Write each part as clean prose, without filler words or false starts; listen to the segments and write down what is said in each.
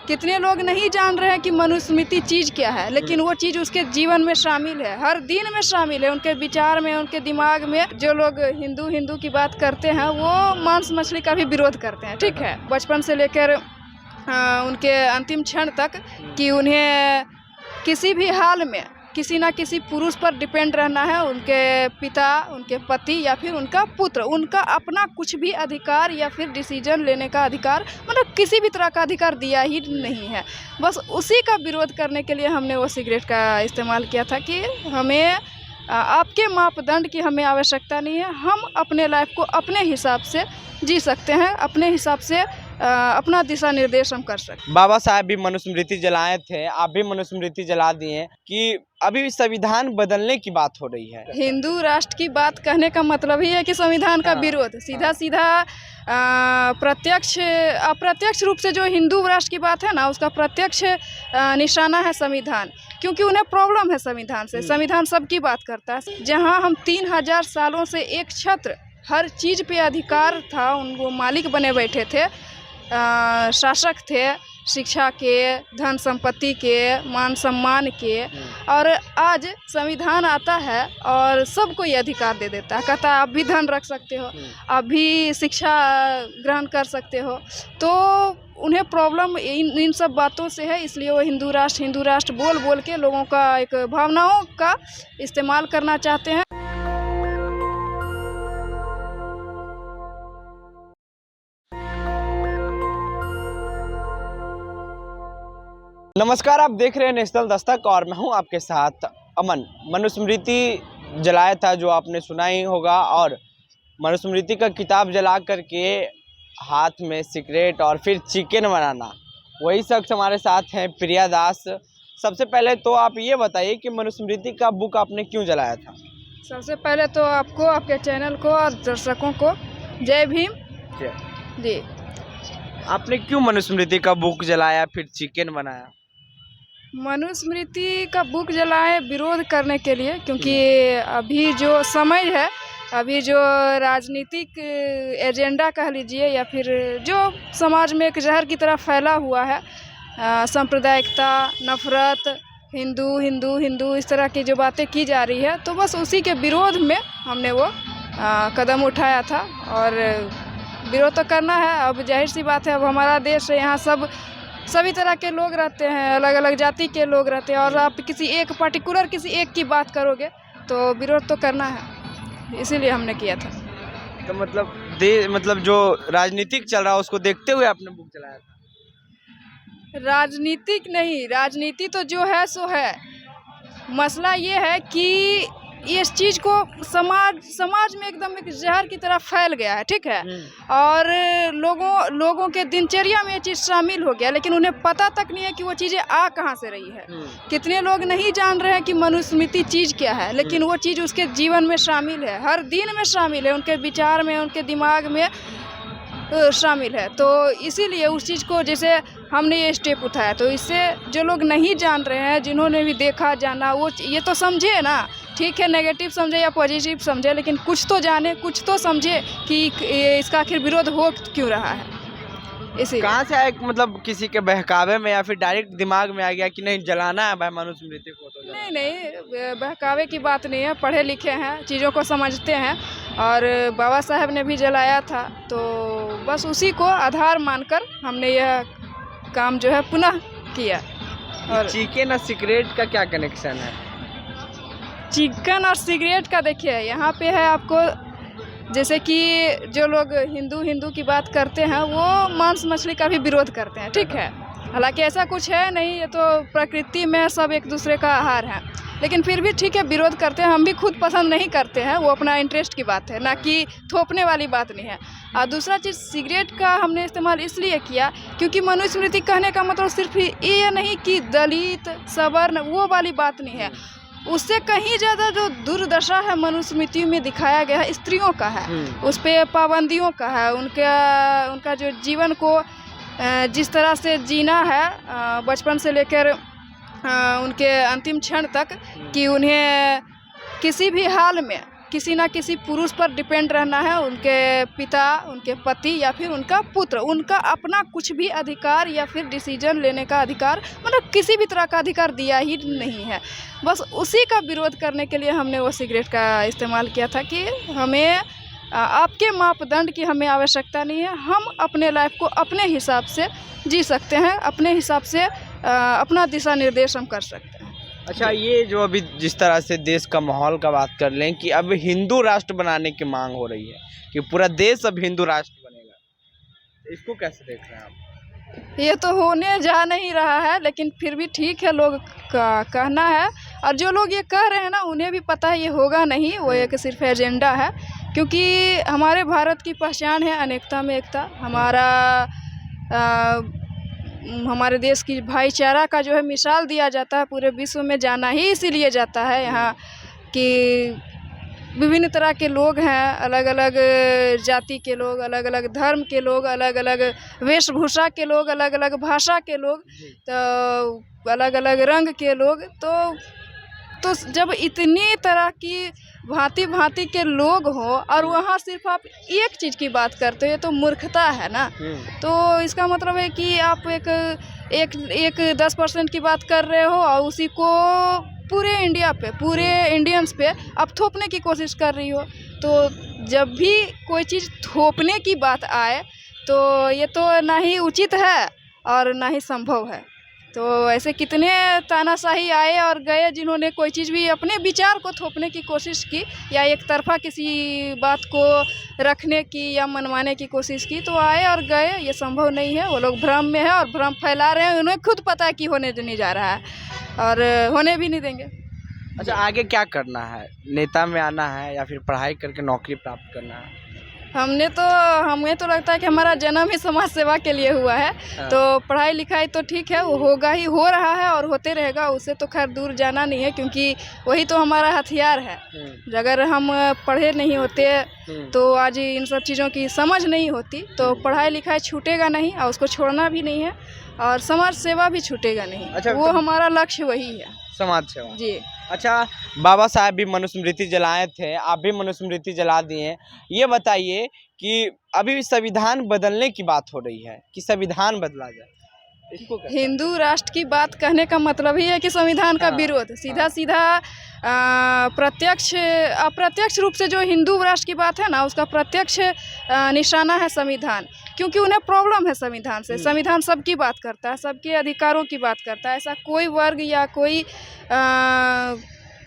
कितने लोग नहीं जान रहे हैं कि मनुस्मृति चीज़ क्या है, लेकिन वो चीज़ उसके जीवन में शामिल है, हर दिन में शामिल है, उनके विचार में, उनके दिमाग में। जो लोग हिंदू हिंदू की बात करते हैं वो मांस मछली का भी विरोध करते हैं, ठीक है, बचपन से लेकर उनके अंतिम क्षण तक, कि उन्हें किसी भी हाल में किसी ना किसी पुरुष पर डिपेंड रहना है, उनके पिता, उनके पति या फिर उनका पुत्र। उनका अपना कुछ भी अधिकार या फिर डिसीजन लेने का अधिकार, मतलब किसी भी तरह का अधिकार दिया ही नहीं है। बस उसी का विरोध करने के लिए हमने वो सिगरेट का इस्तेमाल किया था कि हमें आपके मापदंड की हमें आवश्यकता नहीं है, हम अपने लाइफ को अपने हिसाब से जी सकते हैं, अपने हिसाब से अपना दिशा निर्देश हम कर सकते हैं। बाबा साहब भी मनुस्मृति जलाए थे, आप भी मनुस्मृति जला दिए, कि अभी संविधान बदलने की बात हो रही है। हिंदू राष्ट्र की बात कहने का मतलब ही है कि संविधान का विरोध। सीधा सीधा प्रत्यक्ष अप्रत्यक्ष रूप से जो हिंदू राष्ट्र की बात है ना, उसका प्रत्यक्ष निशाना है संविधान, क्योंकि उन्हें प्रॉब्लम है संविधान से। संविधान सबकी बात करता है। जहां हम 3000 सालों से एक छत्र, हर चीज़ पे अधिकार था, उनको मालिक बने बैठे थे, शासक थे, शिक्षा के, धन संपत्ति के, मान सम्मान के, और आज संविधान आता है और सबको ये अधिकार दे देता है, कहता है आप भी धन रख सकते हो, आप भी शिक्षा ग्रहण कर सकते हो। तो उन्हें प्रॉब्लम इन सब बातों से है, इसलिए वो हिंदू राष्ट्र बोल बोल के लोगों का एक भावनाओं का इस्तेमाल करना चाहते हैं। नमस्कार, आप देख रहे हैं नेशनल दस्तक और मैं हूं आपके साथ अमन। मनुस्मृति जलाया था जो आपने सुना ही होगा, और मनुस्मृति का किताब जला करके हाथ में सिगरेट और फिर चिकन बनाना, वही शख्स हमारे साथ हैं, प्रिया दास। सबसे पहले तो आप ये बताइए कि मनुस्मृति का बुक आपने क्यों जलाया था? सबसे पहले तो आपको, आपके चैनल को और दर्शकों को जय भीम जी। आपने क्यों मनुस्मृति का बुक जलाया फिर चिकन बनाया? मनुस्मृति का बुक जलाए विरोध करने के लिए, क्योंकि अभी जो समय है, अभी जो राजनीतिक एजेंडा कह लीजिए या फिर जो समाज में एक जहर की तरह फैला हुआ है, सांप्रदायिकता, नफरत, हिंदू हिंदू हिंदू, इस तरह की जो बातें की जा रही है, तो बस उसी के विरोध में हमने वो कदम उठाया था। और विरोध तो करना है, अब जाहिर सी बात है, अब हमारा देश है, यहाँ सभी तरह के लोग रहते हैं, अलग अलग जाति के लोग रहते हैं, और आप किसी एक पर्टिकुलर किसी एक की बात करोगे तो विरोध तो करना है, इसीलिए हमने किया था। तो मतलब जो राजनीतिक चल रहा है उसको देखते हुए आपने बुक जलाया था? राजनीतिक नहीं, राजनीति तो जो है सो है। मसला ये है कि इस चीज़ को समाज में एकदम एक जहर की तरह फैल गया है, ठीक है, और लोगों के दिनचर्या में ये चीज़ शामिल हो गया, लेकिन उन्हें पता तक नहीं है कि वो चीज़ें आ कहाँ से रही है। कितने लोग नहीं जान रहे हैं कि मनुस्मृति चीज़ क्या है, लेकिन वो चीज़ उसके जीवन में शामिल है, हर दिन में शामिल है, उनके विचार में, उनके दिमाग में शामिल है। तो इसीलिए उस चीज़ को, जैसे हमने ये स्टेप उठाया, तो इससे जो लोग नहीं जान रहे हैं, जिन्होंने भी देखा जाना, वो ये तो समझे ना, ठीक है, नेगेटिव समझे या पॉजिटिव समझे, लेकिन कुछ तो जाने, कुछ तो समझे कि इसका आखिर विरोध हो क्यों रहा है। इसी कहाँ से आया, मतलब किसी के बहकावे में या फिर डायरेक्ट दिमाग में आ गया कि नहीं जलाना है भाई मनुस्मृति को? तो नहीं, बहकावे की बात नहीं है, पढ़े लिखे हैं, चीज़ों को समझते हैं, और बाबा साहब ने भी जलाया था, तो बस उसी को आधार मानकर हमने यह काम जो है पुनः किया। और चिकन और सिगरेट का क्या कनेक्शन है? चिकन और सिगरेट का देखिए, यहाँ पे है आपको, जैसे कि जो लोग हिंदू की बात करते हैं वो मांस मछली का भी विरोध करते हैं, ठीक है, हालांकि ऐसा कुछ है नहीं, ये तो प्रकृति में सब एक दूसरे का आहार है, लेकिन फिर भी ठीक है, विरोध करते हैं। हम भी खुद पसंद नहीं करते हैं, वो अपना इंटरेस्ट की बात है, ना कि थोपने वाली बात नहीं है। और दूसरा चीज़, सिगरेट का हमने इस्तेमाल इसलिए किया क्योंकि मनुस्मृति कहने का मतलब सिर्फ ये नहीं कि दलित सवर्ण, वो वाली बात नहीं है, उससे कहीं ज़्यादा जो दुर्दशा है मनुस्मृति में दिखाया गया है, स्त्रियों का है, उस पर पाबंदियों का है, उनका जो जीवन को जिस तरह से जीना है, बचपन से लेकर उनके अंतिम क्षण तक, कि उन्हें किसी भी हाल में किसी ना किसी पुरुष पर डिपेंड रहना है, उनके पिता, उनके पति या फिर उनका पुत्र, उनका अपना कुछ भी अधिकार या फिर डिसीजन लेने का अधिकार, मतलब किसी भी तरह का अधिकार दिया ही नहीं है। बस उसी का विरोध करने के लिए हमने वो सिगरेट का इस्तेमाल किया था कि हमें आपके मापदंड की हमें आवश्यकता नहीं है, हम अपने लाइफ को अपने हिसाब से जी सकते हैं, अपने हिसाब से अपना दिशा निर्देश हम कर सकते हैं। अच्छा, ये जो अभी जिस तरह से देश का माहौल का बात कर लें कि अब हिंदू राष्ट्र बनाने की मांग हो रही है कि पूरा देश अब हिंदू राष्ट्र बनेगा, तो इसको कैसे देख रहे हैं आप? ये तो होने जा नहीं रहा है, लेकिन फिर भी ठीक है, लोग का कहना है, और जो लोग ये कह रहे हैं ना उन्हें भी पता है ये होगा नहीं, वो एक सिर्फ एजेंडा है, क्योंकि हमारे भारत की पहचान है अनेकता में एकता। हमारे देश की भाईचारा का जो है मिसाल दिया जाता है, पूरे विश्व में जाना ही इसीलिए जाता है यहाँ कि विभिन्न तरह के लोग हैं, अलग अलग जाति के लोग, अलग अलग धर्म के लोग, अलग अलग वेशभूषा के लोग, अलग अलग भाषा के लोग, तो अलग अलग रंग के लोग, तो जब इतनी तरह की भांति भांति के लोग हों और वहाँ सिर्फ आप एक चीज़ की बात करते हो, ये तो मूर्खता है ना। तो इसका मतलब है कि आप एक 10% की बात कर रहे हो और उसी को पूरे इंडिया पे, पूरे इंडियंस पे आप थोपने की कोशिश कर रही हो। तो जब भी कोई चीज़ थोपने की बात आए तो ये तो ना ही उचित है और ना ही संभव है। तो ऐसे कितने तानाशाही आए और गए जिन्होंने कोई चीज़ भी अपने विचार को थोपने की कोशिश की या एक तरफा किसी बात को रखने की या मनवाने की कोशिश की, तो आए और गए, ये संभव नहीं है। वो लोग भ्रम में है और भ्रम फैला रहे हैं, उन्हें खुद पता है कि होने नहीं जा रहा है और होने भी नहीं देंगे। अच्छा, आगे क्या करना है? नेता में आना है या फिर पढ़ाई करके नौकरी प्राप्त करना है? हमें तो लगता है कि हमारा जन्म ही समाज सेवा के लिए हुआ है। तो पढ़ाई लिखाई तो ठीक है, वो होगा ही, हो रहा है और होते रहेगा, उससे तो खैर दूर जाना नहीं है, क्योंकि वही तो हमारा हथियार है। अगर हम पढ़े नहीं होते तो आज इन सब चीज़ों की समझ नहीं होती, तो पढ़ाई लिखाई छूटेगा नहीं और उसको छोड़ना भी नहीं है, और समाज सेवा भी छूटेगा नहीं। अच्छा, वो हमारा लक्ष्य वही है, समाज सेवा जी। अच्छा, बाबा साहब भी मनुस्मृति जलाए थे, आप भी मनुस्मृति जला दिए। ये बताइए कि अभी संविधान बदलने की बात हो रही है कि संविधान बदला जाए, इसको हिंदू राष्ट्र की बात कहने का मतलब ही है कि संविधान का विरोध, सीधा सीधा प्रत्यक्ष अप्रत्यक्ष रूप से जो हिंदू राष्ट्र की बात है ना, उसका प्रत्यक्ष निशाना है संविधान, क्योंकि उन्हें प्रॉब्लम है संविधान से। संविधान सबकी बात करता है, सबके अधिकारों की बात करता है, ऐसा कोई वर्ग या कोई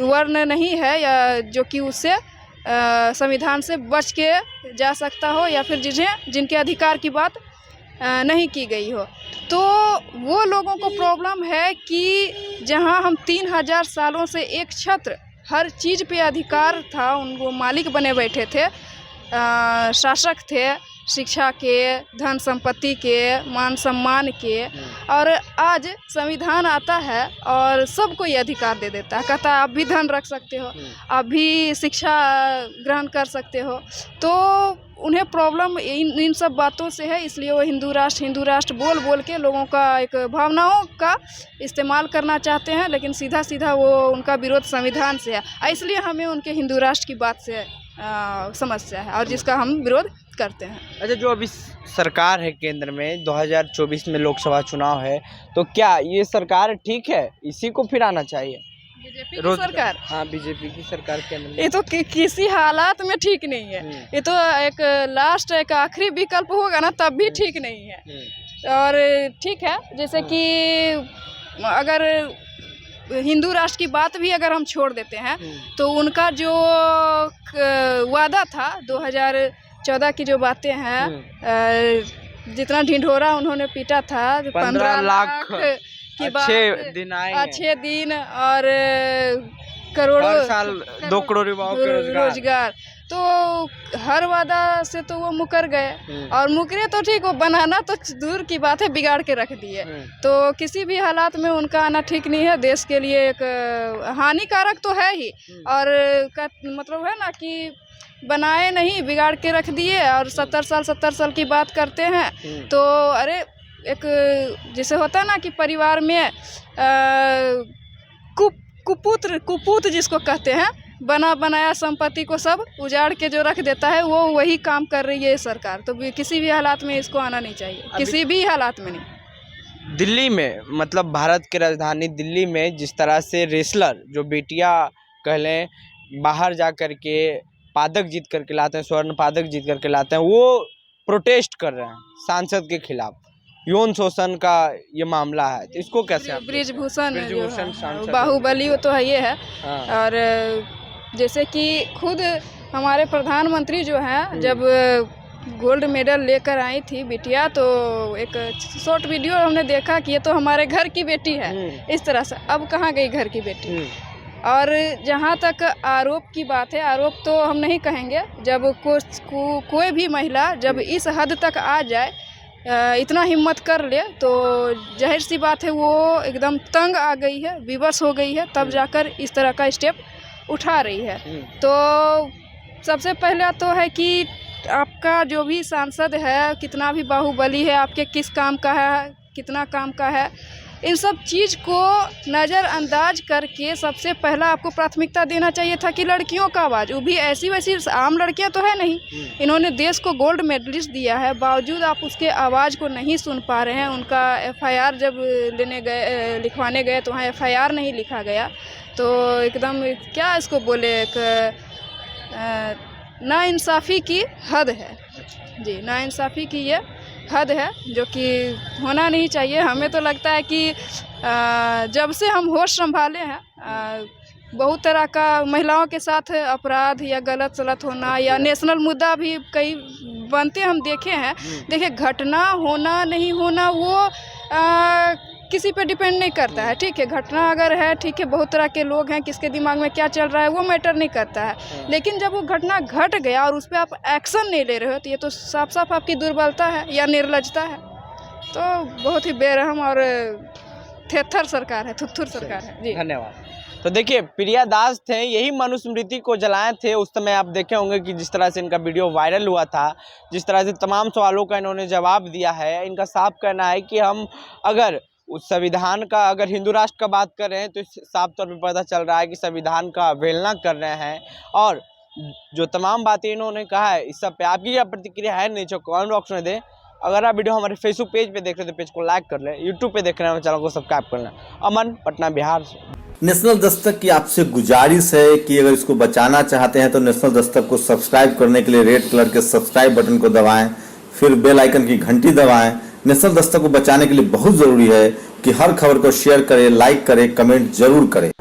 वर्ण नहीं है या जो कि उससे संविधान से बच के जा सकता हो या फिर जिनके अधिकार की बात नहीं की गई हो। तो वो लोगों को प्रॉब्लम है कि जहां हम 3000 सालों से एक छत्र हर चीज़ पे अधिकार था, उनको मालिक बने बैठे थे, शासक थे, शिक्षा के, धन संपत्ति के, मान सम्मान के, और आज संविधान आता है और सबको ये अधिकार दे देता है, कहता है आप भी धन रख सकते हो, आप भी शिक्षा ग्रहण कर सकते हो। तो उन्हें प्रॉब्लम इन सब बातों से है, इसलिए वो हिंदू राष्ट्र बोल बोल के लोगों का एक भावनाओं का इस्तेमाल करना चाहते हैं, लेकिन सीधा सीधा वो उनका विरोध संविधान से है। इसलिए हमें उनके हिंदू राष्ट्र की बात से समस्या है और जिसका हम विरोध करते हैं। अच्छा, जो अभी सरकार है केंद्र में, 2024 में लोकसभा चुनाव है, तो क्या ये सरकार ठीक है? इसी को फिर आना चाहिए बीजेपी की सरकार? हाँ, बीजेपी की सरकार केंद्र में। ये तो किसी हालात में ठीक नहीं है, ये तो एक आखिरी विकल्प होगा ना, तब भी ठीक नहीं है। और ठीक है, जैसे कि अगर हिंदू राष्ट्र की बात भी अगर हम छोड़ देते हैं तो उनका जो वादा था 2014 की जो बातें हैं, जितना ढिंढोरा उन्होंने पीटा था, 15 लाख की बात, 6 दिन और करोड़ों, हर साल 2 करोड़ युवाओं के रोजगार, तो हर वादा से तो वो मुकर गए, और मुकरे तो ठीक, वो बनाना तो दूर की बात है, बिगाड़ के रख दिए। तो किसी भी हालात में उनका आना ठीक नहीं है, देश के लिए एक हानिकारक तो है ही, और का मतलब है ना कि बनाए नहीं, बिगाड़ के रख दिए, और 70 साल की बात करते हैं। तो अरे एक जैसे होता है ना कि परिवार में कुपुत्र जिसको कहते हैं, बना बनाया संपत्ति को सब उजाड़ के जो रख देता है, वो वही काम कर रही है ये सरकार। तो किसी भी हालात में इसको आना नहीं चाहिए, किसी भी हालात में नहीं। दिल्ली में, मतलब भारत की राजधानी दिल्ली में जिस तरह से रेसलर जो बेटियां कह लें बाहर जा कर के पदक जीत करके लाते हैं, स्वर्ण पदक जीत करके लाते हैं, वो प्रोटेस्ट कर रहे हैं सांसद के खिलाफ। यौन शोषण का ये मामला है, तो इसको कैसे आप ब्रिजभूषण ब्रिजभूषण सांसद बाहुबली वो तो है ये है। हाँ। और जैसे कि खुद हमारे प्रधानमंत्री जो हैं जब गोल्ड मेडल लेकर आई थी बिटिया, तो एक शॉर्ट वीडियो हमने देखा कि ये तो हमारे घर की बेटी है, इस तरह से। अब कहाँ गई घर की बेटी? और जहाँ तक आरोप की बात है, आरोप तो हम नहीं कहेंगे, जब कोई भी महिला जब इस हद तक आ जाए, इतना हिम्मत कर ले, तो जाहिर सी बात है वो एकदम तंग आ गई है, विवश हो गई है, तब जाकर इस तरह का स्टेप उठा रही है। तो सबसे पहला तो है कि आपका जो भी सांसद है, कितना भी बाहुबली है, आपके किस काम का है, कितना काम का है, इन सब चीज़ को नज़रअंदाज करके सबसे पहला आपको प्राथमिकता देना चाहिए था कि लड़कियों का आवाज़, वो भी ऐसी वैसी आम लड़कियां तो है नहीं, इन्होंने देश को गोल्ड मेडलिस्ट दिया है, बावजूद आप उसके आवाज़ को नहीं सुन पा रहे हैं। उनका FIR जब लिखवाने गए तो वहाँ FIR नहीं लिखा गया। तो एकदम क्या इसको बोले, एक नाइंसाफ़ी की हद है जी, नाइंसाफ़ी की ये हद है, जो कि होना नहीं चाहिए। हमें तो लगता है कि जब से हम होश संभाले हैं, बहुत तरह का महिलाओं के साथ अपराध या गलत सलत होना या नेशनल मुद्दा भी कई बनते हम देखे हैं। देखिए, घटना होना नहीं होना वो किसी पे डिपेंड नहीं करता है, ठीक है। घटना अगर है, ठीक है, बहुत तरह के लोग हैं, किसके दिमाग में क्या चल रहा है वो मैटर नहीं करता है। लेकिन जब वो घटना घट गया और उस पर आप एक्शन नहीं ले रहे हो, तो ये तो साफ साफ आपकी दुर्बलता है या निर्लजता है। तो बहुत ही बेरहम और थेथर सरकार है, थुथुर सरकार है जी। धन्यवाद। तो देखिए, प्रिया दास थे, यही मनुस्मृति को जलाए थे। उस समय आप देखे होंगे कि जिस तरह से इनका वीडियो वायरल हुआ था, जिस तरह से तमाम सवालों का इन्होंने जवाब दिया है। इनका साफ कहना है कि हम अगर उस संविधान का, अगर हिंदू राष्ट्र का बात कर रहे हैं, तो साफ तौर पे पता चल रहा है कि संविधान का अवहेलना कर रहे हैं। और जो तमाम बातें इन्होंने कहा है, इस सब पे आपकी क्या प्रतिक्रिया है नीचे कमेंट बॉक्स में दें। अगर आप वीडियो हमारे फेसबुक पेज पे देख रहे हैं तो पेज को लाइक कर लें, यूट्यूब पे देख रहे हैं चैनल को सब्सक्राइब कर लें। अमन, पटना, बिहार से। नेशनल दस्तक की आपसे गुजारिश है कि अगर इसको बचाना चाहते हैं तो नेशनल दस्तक को सब्सक्राइब करने के लिए रेड कलर के सब्सक्राइब बटन को दबाएं, फिर बेल आइकन की घंटी दबाएं। नेशनल दस्तक को बचाने के लिए बहुत जरूरी है कि हर खबर को शेयर करें, लाइक करें, कमेंट जरूर करें।